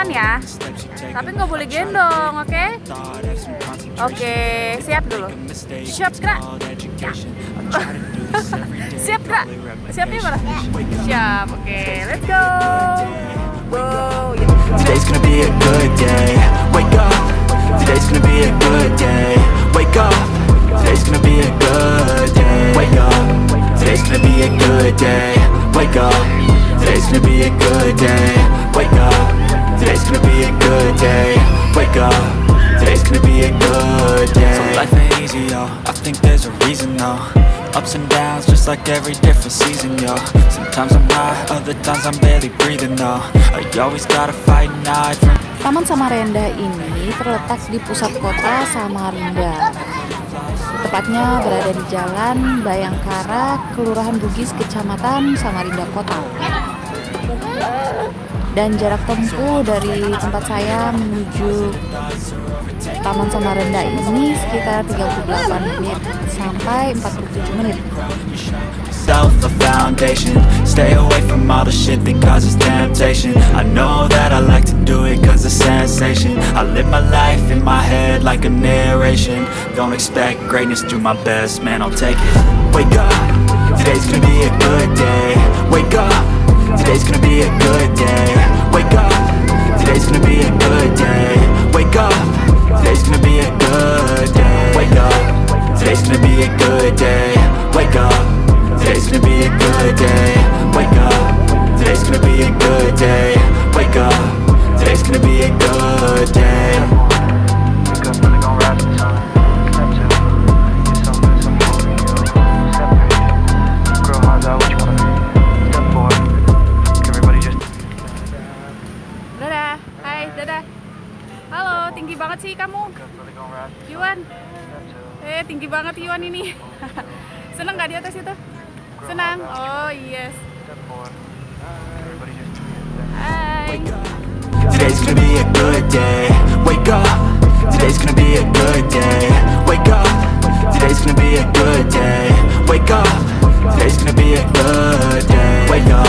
teman ya. Tapi nggak boleh gendong, oke? Oke, siap dulu. Siap, Kak? Siap, Kak? Siapnya mana? Siap, oke. Let's go. Go. Today's gonna be a good day. Wake up. Today's gonna be a good day. Wake up. Today's gonna be a good day. Wake up. Today's gonna be a good day. Wake up. Today's gonna be a good day. Wake up. Today's gonna be a good day. Wake up. Today's gonna be a good day. So life ain't easy, yo. I think there's a reason, though. Ups and downs, just like every different season, yo. Sometimes I'm high, other times I'm barely breathing, though. I always gotta fight and hide from. Taman Samarendah ini terletak di pusat kota Samarinda. Tepatnya berada di Jalan Bayangkara, Kelurahan Bugis, Kecamatan Samarinda Kota. Dan jarak tempuh dari tempat saya menuju Taman Samarendah ini sekitar 38 menit sampai 47 menit. Self a foundation. Stay away from all the shit that causes temptation. I know that I like to do it cause it's sensation. I live my life in my head like a narration. Don't expect greatness, do my best, man, I'll take it. Wake up, today's gonna be a good day. Wake up, today's gonna be a good day. Wake up, today's gonna be a good day. Wake up, today's gonna be a good day. Wake up, today's gonna be a good day. Wake up, today's gonna be a good day. Wake up, today's gonna be a good day. Wake up, today's gonna be a good day. Wake up, really gonna rise to the sun. Step two, get something, some more for you. Step three, grow hard out what you wanna be. Step four, everybody just. Dadah, hai, dadah. Halo, tinggi banget sih kamu, Iwan. Tinggi banget Iwan ini. Seneng gak di atas itu? Senang? Oh yes. Hai. Today's gonna be a good day. Wake up. Today's gonna be a good day. Wake up. Today's gonna be a good day. Wake up. Today's gonna be a good day. Wake up.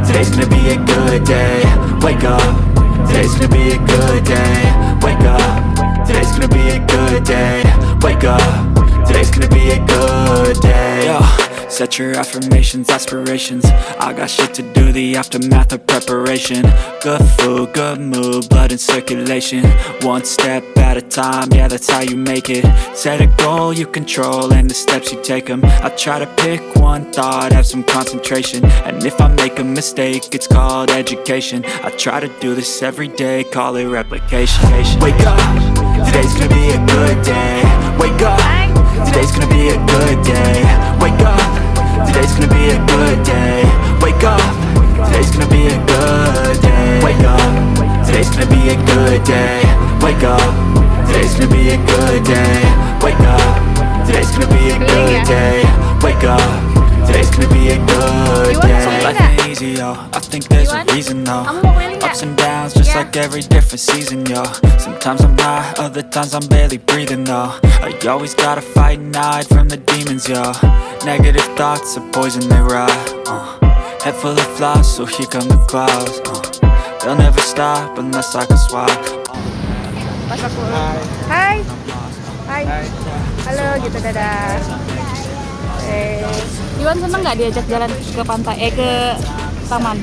Today's gonna be a good day. Wake up. Today's gonna be a good day. Wake up. Today's gonna be a good day. Wake up. Today's gonna be a good day. Yo, set your affirmations, aspirations. I got shit to do, the aftermath of preparation. Good food, good mood, blood in circulation. One step at a time, yeah, that's how you make it. Set a goal you control and the steps you take them. I try to pick one thought, have some concentration. And if I make a mistake, it's called education. I try to do this every day, call it replication. Wake up, today's gonna be a good day. Wake up, today's gonna be a good day. Wake up, today's gonna be a good day. Wake up, today's gonna be a good day. Wake up, today's gonna be a good day. Wake up, today's gonna be a good day. Wake up, today's gonna be a good day. Wake up, today's gonna be a good day. Life ain't easy, yo. I think there's a reason, though. Ups and downs, just like every different season, yo. Sometimes I'm high, other times I'm barely breathing, though. I always gotta fight and hide from the demons, yo. Negative thoughts are poison, they rot. Head full of flies, so here come the clouds. They'll never stop unless I can swap. Hai. Hai. Halo, gitu, dadah. Iwan seneng nggak diajak jalan ke pantai, ke taman?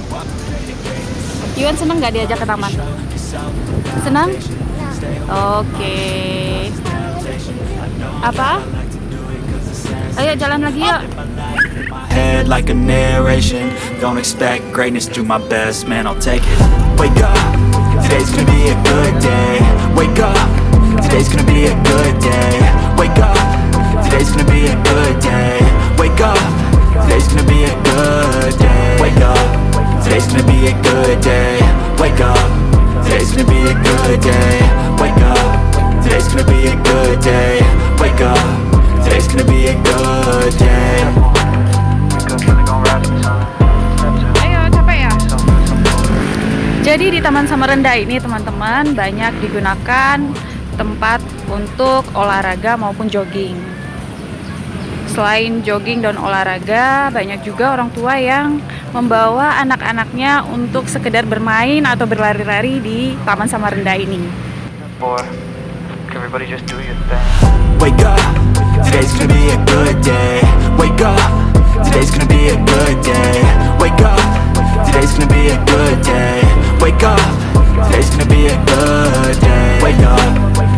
Iwan seneng nggak diajak ke taman? Senang? Oke. Apa? Ayo jalan lagi yuk. Head like a narration. Don't expect greatness, do my best, man, I'll take it. Wake up, today's gonna be a good day. Wake up, today's gonna be a good day. Wake up, today's gonna be a good day. Wake up, today's gonna be a good day. Wake up, today's gonna be a good day. Wake up, today's gonna be a good day. Wake up, today's gonna be a good day. Wake up, today's gonna be a good day. Ayo, capek ya? Jadi di Taman Samarendah ini teman-teman banyak digunakan tempat untuk olahraga maupun jogging. Selain jogging dan olahraga, banyak juga orang tua yang membawa anak-anaknya untuk sekedar bermain atau berlari-lari di Taman Samarendah ini. Everybody just do your thing. Wake up, today's gonna be a good day. Wake up, today's gonna be a good day. Wake up, today's gonna be a good day. Wake up, today's gonna be a good day. Wake up,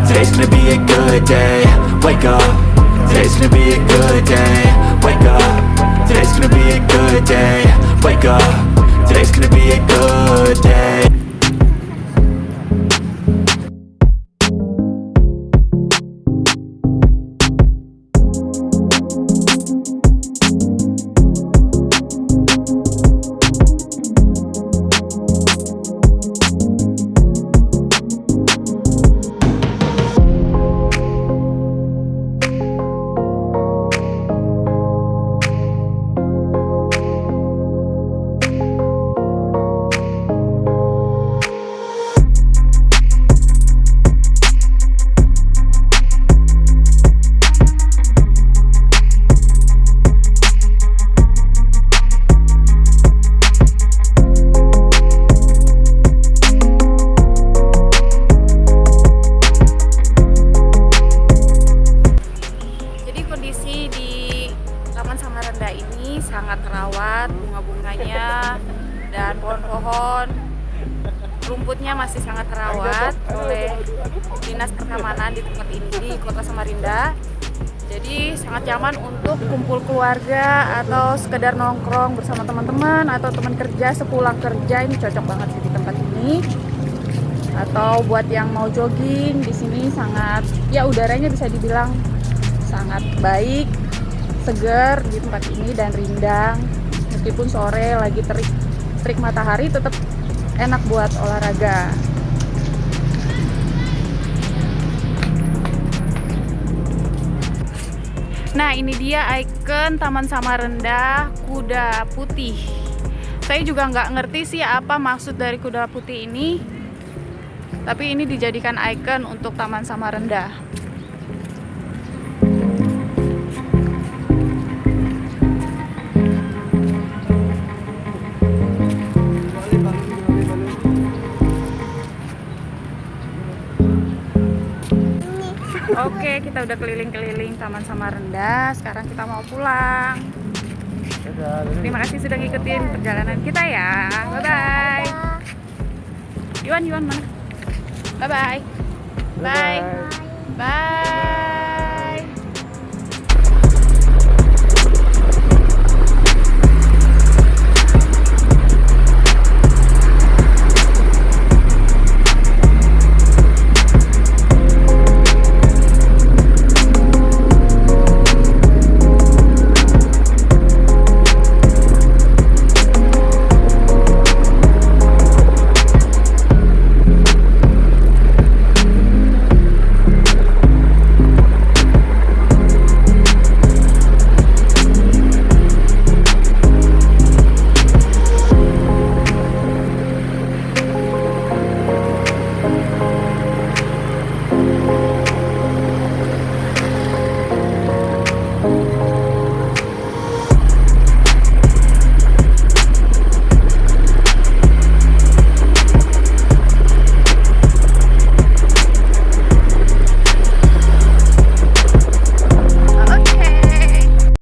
today's gonna be a good day. Wake up, today's gonna be a good day. Wake up, today's gonna be a good day. Wake up, today's gonna be a good day. Taman Samarendah ini sangat terawat, bunga-bunganya dan pohon-pohon rumputnya masih sangat terawat oleh Dinas Pertamanan di tempat ini di Kota Samarinda. Jadi sangat nyaman untuk kumpul keluarga atau sekedar nongkrong bersama teman-teman atau teman kerja sepulang kerja, ini cocok banget sih di tempat ini. Atau buat yang mau jogging di sini sangat, ya udaranya bisa dibilang sangat baik, segar di tempat ini dan rindang. Meskipun sore lagi terik matahari, tetap enak buat olahraga. Nah, ini dia ikon Taman Samarendah Kuda Putih. Saya juga nggak ngerti sih apa maksud dari kuda putih ini, tapi ini dijadikan ikon untuk Taman Samarendah. Oke, kita udah keliling-keliling Taman Samarendah. Sekarang kita mau pulang. Terima kasih sudah ngikutin perjalanan kita ya. Bye-bye. Yuan mana? Bye-bye. Bye. Bye.